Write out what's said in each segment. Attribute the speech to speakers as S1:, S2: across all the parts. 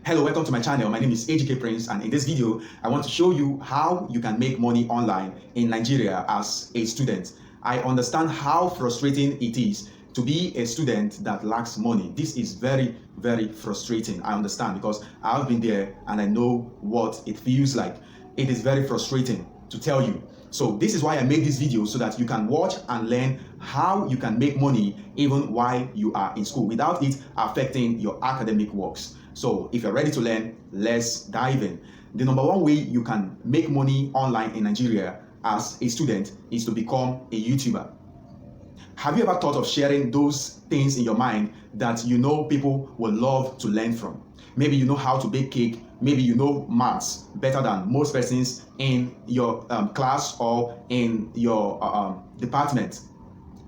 S1: Hello, welcome to my channel. My name is AGK Prince, and in this video, I want to show you how you can make money online in Nigeria as a student. I understand how frustrating it is to be a student that lacks money. This is very, very frustrating. I understand because I've been there and I know what it feels like. It is very frustrating to tell you. So this is why I made this video, so that you can watch and learn how you can make money even while you are in school without it affecting your academic works. So if you're ready to learn, let's dive in. The number one way you can make money online in Nigeria as a student is to become a YouTuber. Have you ever thought of sharing those things in your mind that you know people will love to learn from? Maybe you know how to bake cake, maybe you know maths better than most persons in your class or in your department.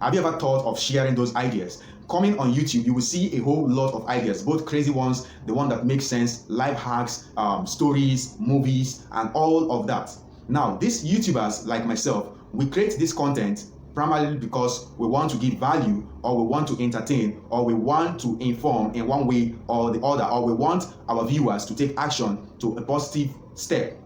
S1: Have you ever thought of sharing those ideas? Coming on YouTube, you will see a whole lot of ideas, both crazy ones, the one that makes sense, life hacks, stories, movies, and all of that. Now, these YouTubers like myself, we create this content primarily because we want to give value, or we want to entertain, or we want to inform in one way or the other, or we want our viewers to take action to a positive step.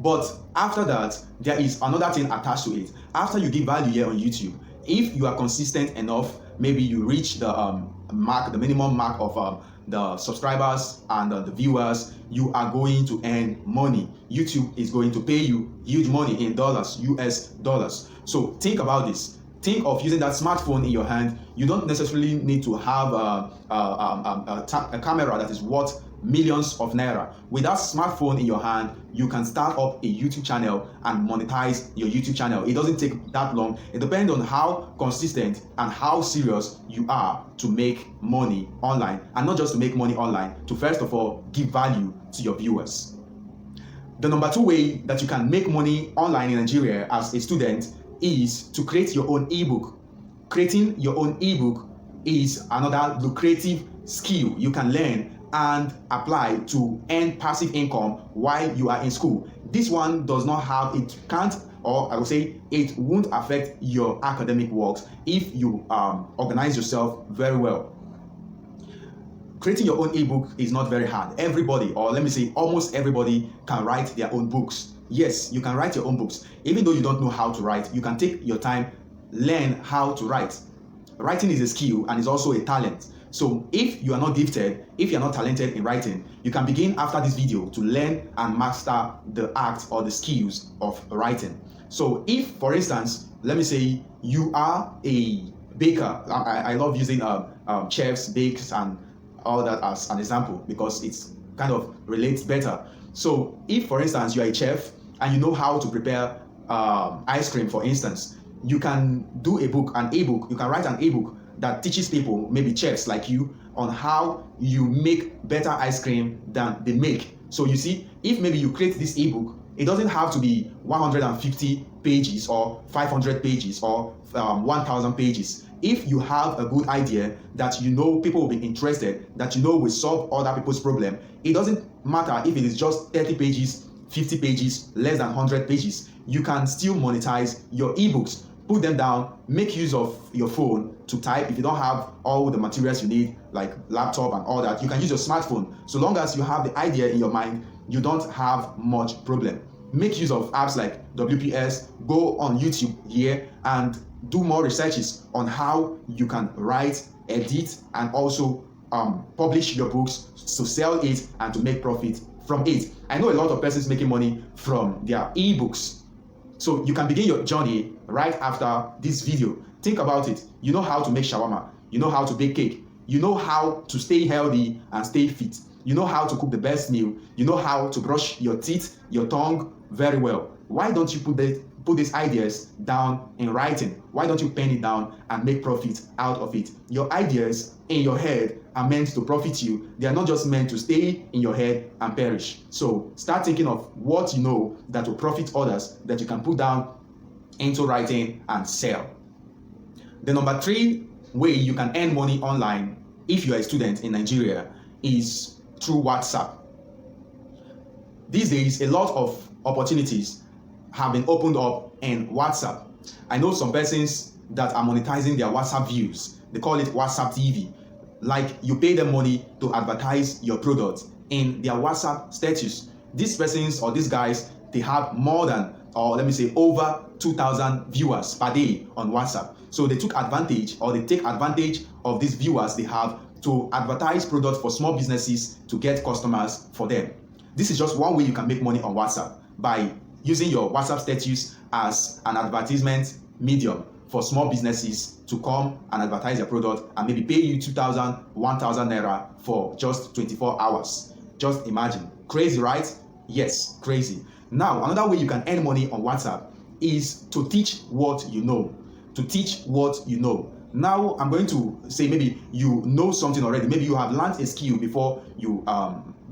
S1: But after that, there is another thing attached to it. After you give value here on YouTube, if you are consistent enough, maybe you reach the mark, the minimum mark of the subscribers and the viewers, you are going to earn money. YouTube is going to pay you huge money in dollars, US dollars. So think about this. Think of using that smartphone in your hand. You don't necessarily need to have a camera that is worth millions of naira. With that smartphone in your hand, you can start up a YouTube channel and monetize your YouTube channel. It doesn't take that long. It depends on how consistent and how serious you are to make money online, and not just to make money online, to first of all give value to your viewers. The number two way that you can make money online in Nigeria as a student is to create your own ebook. Creating your own ebook is another lucrative skill you can learn and apply to earn passive income while you are in school. This one does not have, it can't, or I would say it won't affect your academic works if you organize yourself very well. Creating your own ebook is not very hard. Everybody, or let me say almost everybody, can write their own books. Yes, you can write your own books. Even though you don't know how to write, you can take your time, learn how to write. Writing is a skill and is also a talent. So if you are not gifted, if you are not talented in writing, you can begin after this video to learn and master the art or the skills of writing. So if, for instance, let me say you are a baker. I love using chefs, bakes, and all that as an example because it's kind of relates better. So if, for instance, you are a chef and you know how to prepare ice cream, for instance, you can do a book, an ebook. You can write an ebook that teaches people, maybe chefs like you, on how you make better ice cream than they make. So you see, if maybe you create this ebook, it doesn't have to be 150 pages or 500 pages or 1,000 pages. If you have a good idea that you know people will be interested, that you know will solve other people's problem, it doesn't matter if it is just 30 pages, 50 pages, less than 100 pages. You can still monetize your ebooks. Put them down, make use of your phone to type. If you don't have all the materials you need, like laptop and all that, you can use your smartphone. So long as you have the idea in your mind, you don't have much problem. Make use of apps like WPS, go on YouTube here and do more researches on how you can write, edit, and also publish your books to sell it and to make profit from it. I know a lot of persons making money from their ebooks. So you can begin your journey right after this video. Think about it. You know how to make shawarma. You know how to bake cake. You know how to stay healthy and stay fit. You know how to cook the best meal. You know how to brush your teeth, your tongue very well. Why don't you put these ideas down in writing? Why don't you pen it down and make profit out of it? Your ideas in your head are meant to profit you. They are not just meant to stay in your head and perish. So start thinking of what you know that will profit others, that you can put down into writing and sell. The number three way you can earn money online if you are a student in Nigeria is through WhatsApp. These days, a lot of opportunities have been opened up in WhatsApp. I know some persons that are monetizing their WhatsApp views. They call it WhatsApp TV. Like you pay them money to advertise your product in their WhatsApp status. These persons or these guys, they have more than, or let me say over 2,000 viewers per day on WhatsApp. So they took advantage, or they take advantage of these viewers they have to advertise products for small businesses to get customers for them. This is just one way you can make money on WhatsApp, by using your WhatsApp status as an advertisement medium for small businesses to come and advertise their product and maybe pay you 2,000, 1,000 naira for just 24 hours. Just imagine. Crazy, right? Yes, crazy. Now, another way you can earn money on WhatsApp is to teach what you know. To teach what you know. Now, I'm going to say maybe you know something already. Maybe you have learned a skill before you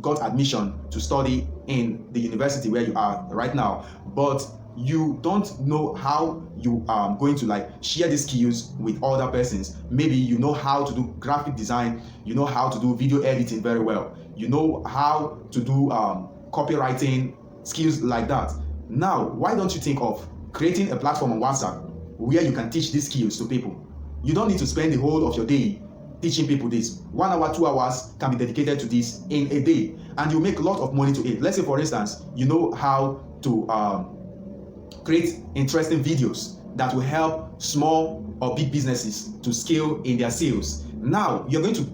S1: got admission to study in the university where you are right now, but you don't know how you are going to like share these skills with other persons. Maybe you know how to do graphic design, you know how to do video editing very well, you know how to do copywriting, skills like that. Now, why don't you think of creating a platform on WhatsApp where you can teach these skills to people? You don't need to spend the whole of your day teaching people this. 1 hour, 2 hours can be dedicated to this in a day, and you make a lot of money to it. Let's say, for instance, you know how to create interesting videos that will help small or big businesses to scale in their sales. Now, you're going to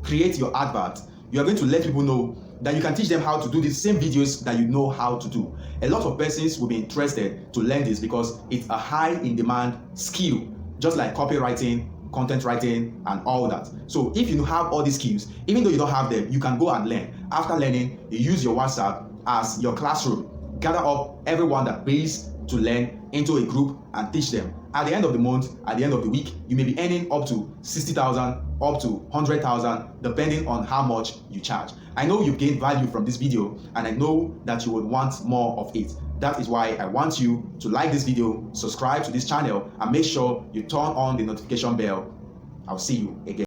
S1: create your advert. You're going to let people know that you can teach them how to do the same videos that you know how to do. A lot of persons will be interested to learn this because it's a high in demand skill, just like copywriting, content writing, and all that. So if you have all these skills, even though you don't have them, you can go and learn. After learning, you use your WhatsApp as your classroom. Gather up everyone that pays to learn into a group and teach them. At the end of the month, at the end of the week, you may be earning up to 60,000, up to 100,000, depending on how much you charge. I know you've gained value from this video, and I know that you would want more of it. That is why I want you to like this video, subscribe to this channel, and make sure you turn on the notification bell. I'll see you again.